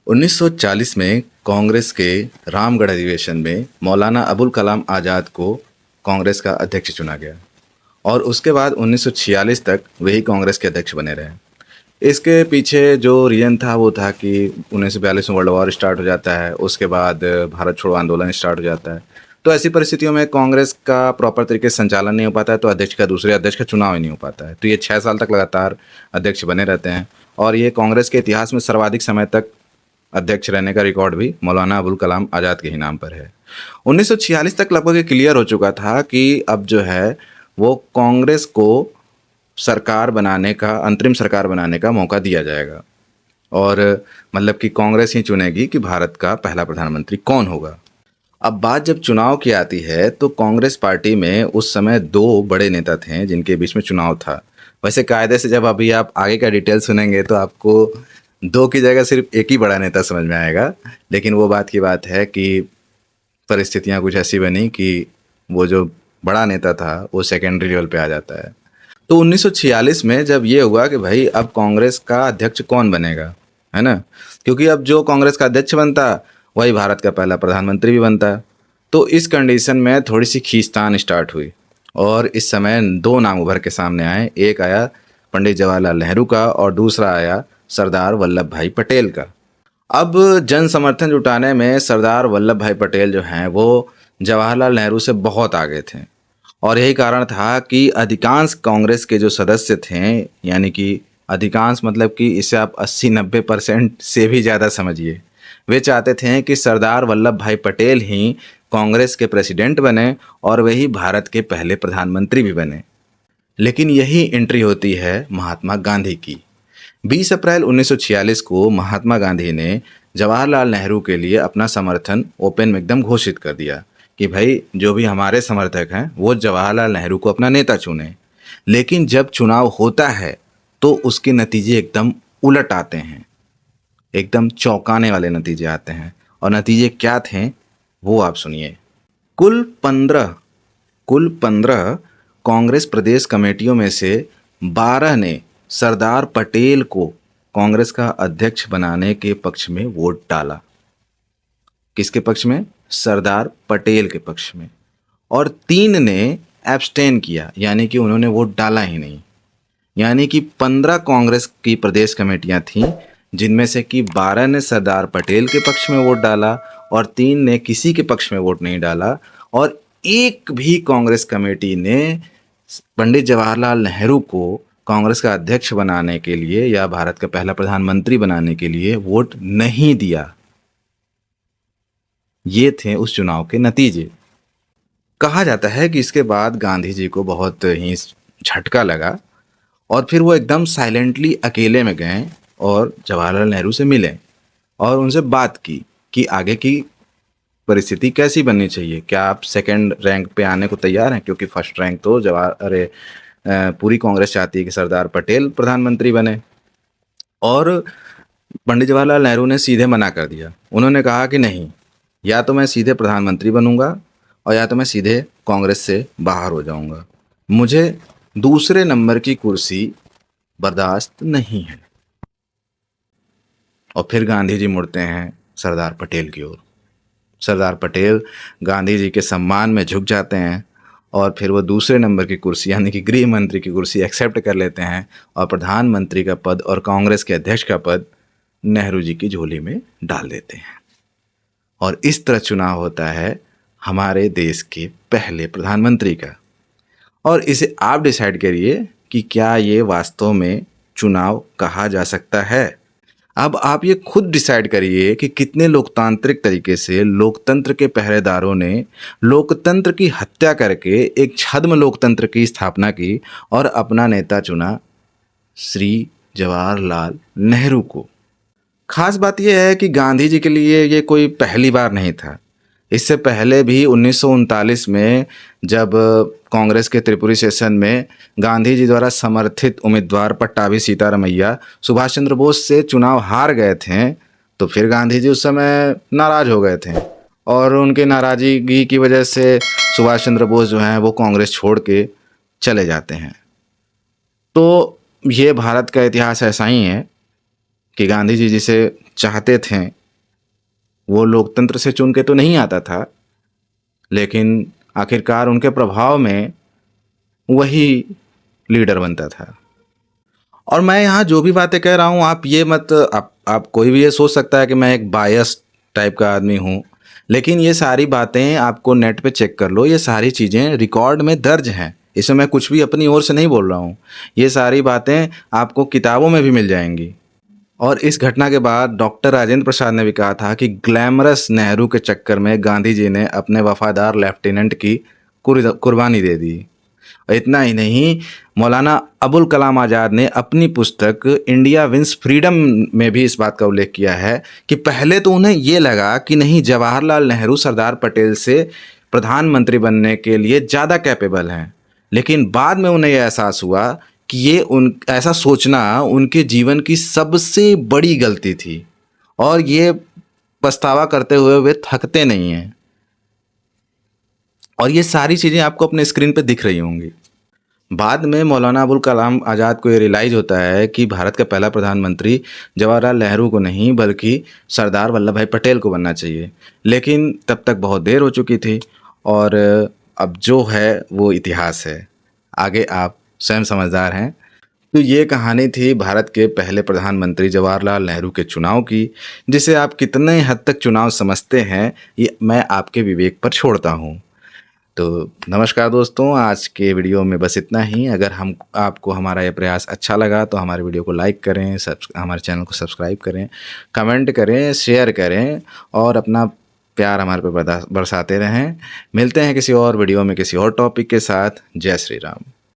1940 में कांग्रेस के रामगढ़ अधिवेशन में मौलाना अबुल कलाम आज़ाद को कांग्रेस का अध्यक्ष चुना गया और उसके बाद 1946 तक वही कांग्रेस के अध्यक्ष बने रहे। इसके पीछे जो रीज़न था वो था कि 1942 में वर्ल्ड वॉर स्टार्ट हो जाता है, उसके बाद भारत छोड़ो आंदोलन स्टार्ट हो जाता है। तो ऐसी परिस्थितियों में कांग्रेस का प्रॉपर तरीके से संचालन नहीं हो पाता है, तो दूसरे अध्यक्ष का चुनाव ही नहीं हो पाता है। तो ये 6 साल तक लगातार अध्यक्ष बने रहते हैं और ये कांग्रेस के इतिहास में सर्वाधिक समय तक अध्यक्ष रहने का रिकॉर्ड भी मौलाना अबुल कलाम आज़ाद के ही नाम पर है। 1946 तक लगभग ये क्लियर हो चुका था कि अब जो है वो कांग्रेस को सरकार बनाने का, अंतरिम सरकार बनाने का मौका दिया जाएगा और मतलब कि कांग्रेस ही चुनेगी कि भारत का पहला प्रधानमंत्री कौन होगा। अब बात जब चुनाव की आती है तो कांग्रेस पार्टी में उस समय दो बड़े नेता थे जिनके बीच में चुनाव था। वैसे कायदे से जब अभी आप आगे का डिटेल सुनेंगे तो आपको दो की जगह सिर्फ एक ही बड़ा नेता समझ में आएगा, लेकिन वो बात की बात है कि परिस्थितियां कुछ ऐसी बनी कि वो जो बड़ा नेता था वो सेकेंडरी लेवल पे आ जाता है। तो 1946 में जब ये हुआ कि भाई अब कांग्रेस का अध्यक्ष कौन बनेगा, है ना, क्योंकि अब जो कांग्रेस का अध्यक्ष बनता वही भारत का पहला प्रधानमंत्री भी बनता। तो इस कंडीशन में थोड़ी सी खींचतान स्टार्ट हुई और इस समय दो नाम उभर के सामने आए। एक आया पंडित जवाहरलाल नेहरू का और दूसरा आया सरदार वल्लभ भाई पटेल का। अब जन समर्थन जुटाने में सरदार वल्लभ भाई पटेल जो हैं वो जवाहरलाल नेहरू से बहुत आगे थे और यही कारण था कि अधिकांश कांग्रेस के जो सदस्य थे, यानी कि अधिकांश मतलब कि इसे आप 80-90% से भी ज़्यादा समझिए, वे चाहते थे कि सरदार वल्लभ भाई पटेल ही कांग्रेस के प्रेसिडेंट बने और वही भारत के पहले प्रधानमंत्री भी बने। लेकिन यही एंट्री होती है महात्मा गांधी की। 20 अप्रैल 1946 को महात्मा गांधी ने जवाहरलाल नेहरू के लिए अपना समर्थन ओपन में एकदम घोषित कर दिया कि भाई जो भी हमारे समर्थक हैं वो जवाहरलाल नेहरू को अपना नेता चुने। लेकिन जब चुनाव होता है तो उसके नतीजे एकदम उलट आते हैं, एकदम चौंकाने वाले नतीजे आते हैं। और नतीजे क्या थे वो आप सुनिए। कुल 15 कांग्रेस प्रदेश कमेटियों में से 12 ने सरदार पटेल को कांग्रेस का अध्यक्ष बनाने के पक्ष में वोट डाला। किसके पक्ष में? सरदार पटेल के पक्ष में। और 3 ने एब्सटेन किया, यानी कि उन्होंने वोट डाला ही नहीं। यानी कि 15 कांग्रेस की प्रदेश कमेटियां थीं जिनमें से कि 12 ने सरदार पटेल के पक्ष में वोट डाला और 3 ने किसी के पक्ष में वोट नहीं डाला और एक भी कांग्रेस कमेटी ने पंडित जवाहरलाल नेहरू को कांग्रेस का अध्यक्ष बनाने के लिए या भारत का पहला प्रधानमंत्री बनाने के लिए वोट नहीं दिया। ये थे उस चुनाव के नतीजे। कहा जाता है कि इसके बाद गांधी जी को बहुत ही झटका लगा और फिर वो एकदम साइलेंटली अकेले में गए और जवाहरलाल नेहरू से मिले और उनसे बात की कि आगे की परिस्थिति कैसी बननी चाहिए, क्या आप सेकंड रैंक पे आने को तैयार हैं, क्योंकि फर्स्ट रैंक तो पूरी कांग्रेस चाहती है कि सरदार पटेल प्रधानमंत्री बने। और पंडित जवाहरलाल नेहरू ने सीधे मना कर दिया। उन्होंने कहा कि नहीं, या तो मैं सीधे प्रधानमंत्री बनूंगा और या तो मैं सीधे कांग्रेस से बाहर हो जाऊंगा, मुझे दूसरे नंबर की कुर्सी बर्दाश्त नहीं है। और फिर गांधी जी मुड़ते हैं सरदार पटेल की ओर। सरदार पटेल गांधी जी के सम्मान में झुक जाते हैं और फिर वो दूसरे नंबर की कुर्सी यानी कि गृह मंत्री की कुर्सी एक्सेप्ट कर लेते हैं और प्रधानमंत्री का पद और कांग्रेस के अध्यक्ष का पद नेहरू जी की झोली में डाल देते हैं। और इस तरह चुनाव होता है हमारे देश के पहले प्रधानमंत्री का। और इसे आप डिसाइड करिए कि क्या ये वास्तव में चुनाव कहा जा सकता है। अब आप ये खुद डिसाइड करिए कि कितने लोकतांत्रिक तरीके से लोकतंत्र के पहरेदारों ने लोकतंत्र की हत्या करके एक छद्म लोकतंत्र की स्थापना की और अपना नेता चुना श्री जवाहरलाल नेहरू को। खास बात यह है कि गांधी जी के लिए ये कोई पहली बार नहीं था। इससे पहले भी 1939 में जब कांग्रेस के त्रिपुरी सेशन में गांधी जी द्वारा समर्थित उम्मीदवार पट्टाभी सीतारमैया सुभाष चंद्र बोस से चुनाव हार गए थे, तो फिर गांधी जी उस समय नाराज़ हो गए थे और उनके नाराज़गी की वजह से सुभाष चंद्र बोस जो हैं वो कांग्रेस छोड़ के चले जाते हैं। तो ये भारत का इतिहास ऐसा ही है कि गांधी जी जिसे चाहते थे वो लोकतंत्र से चुन के तो नहीं आता था, लेकिन आखिरकार उनके प्रभाव में वही लीडर बनता था। और मैं यहाँ जो भी बातें कह रहा हूँ, आप ये मत आप कोई भी ये सोच सकता है कि मैं एक बायस टाइप का आदमी हूँ, लेकिन ये सारी बातें आपको नेट पे चेक कर लो, ये सारी चीज़ें रिकॉर्ड में दर्ज हैं। इसमें मैं कुछ भी अपनी ओर से नहीं बोल रहा हूँ, ये सारी बातें आपको किताबों में भी मिल जाएंगी। और इस घटना के बाद डॉक्टर राजेंद्र प्रसाद ने भी कहा था कि ग्लैमरस नेहरू के चक्कर में गांधी जी ने अपने वफादार लेफ्टिनेंट की कुर्बानी दे दी। इतना ही नहीं, मौलाना अबुल कलाम आज़ाद ने अपनी पुस्तक इंडिया विंस फ्रीडम में भी इस बात का उल्लेख किया है कि पहले तो उन्हें ये लगा कि नहीं, जवाहरलाल नेहरू सरदार पटेल से प्रधानमंत्री बनने के लिए ज़्यादा कैपेबल हैं, लेकिन बाद में उन्हें यह एहसास हुआ कि ये ऐसा सोचना उनके जीवन की सबसे बड़ी गलती थी, और ये पछतावा करते हुए वे थकते नहीं हैं। और ये सारी चीज़ें आपको अपने स्क्रीन पे दिख रही होंगी। बाद में मौलाना अबुल कलाम आज़ाद को ये रियलाइज़ होता है कि भारत का पहला प्रधानमंत्री जवाहरलाल नेहरू को नहीं बल्कि सरदार वल्लभ भाई पटेल को बनना चाहिए, लेकिन तब तक बहुत देर हो चुकी थी, और अब जो है वो इतिहास है। आगे आप स्वयं समझदार हैं। तो ये कहानी थी भारत के पहले प्रधानमंत्री जवाहरलाल नेहरू के चुनाव की, जिसे आप कितने हद तक चुनाव समझते हैं ये मैं आपके विवेक पर छोड़ता हूँ। तो नमस्कार दोस्तों, आज के वीडियो में बस इतना ही। अगर आपको हमारा ये प्रयास अच्छा लगा तो हमारे वीडियो को लाइक करें, हमारे चैनल को सब्सक्राइब करें, कमेंट करें, शेयर करें और अपना प्यार हमारे पे बरसाते रहें। मिलते हैं किसी और वीडियो में किसी और टॉपिक के साथ। जय श्री राम।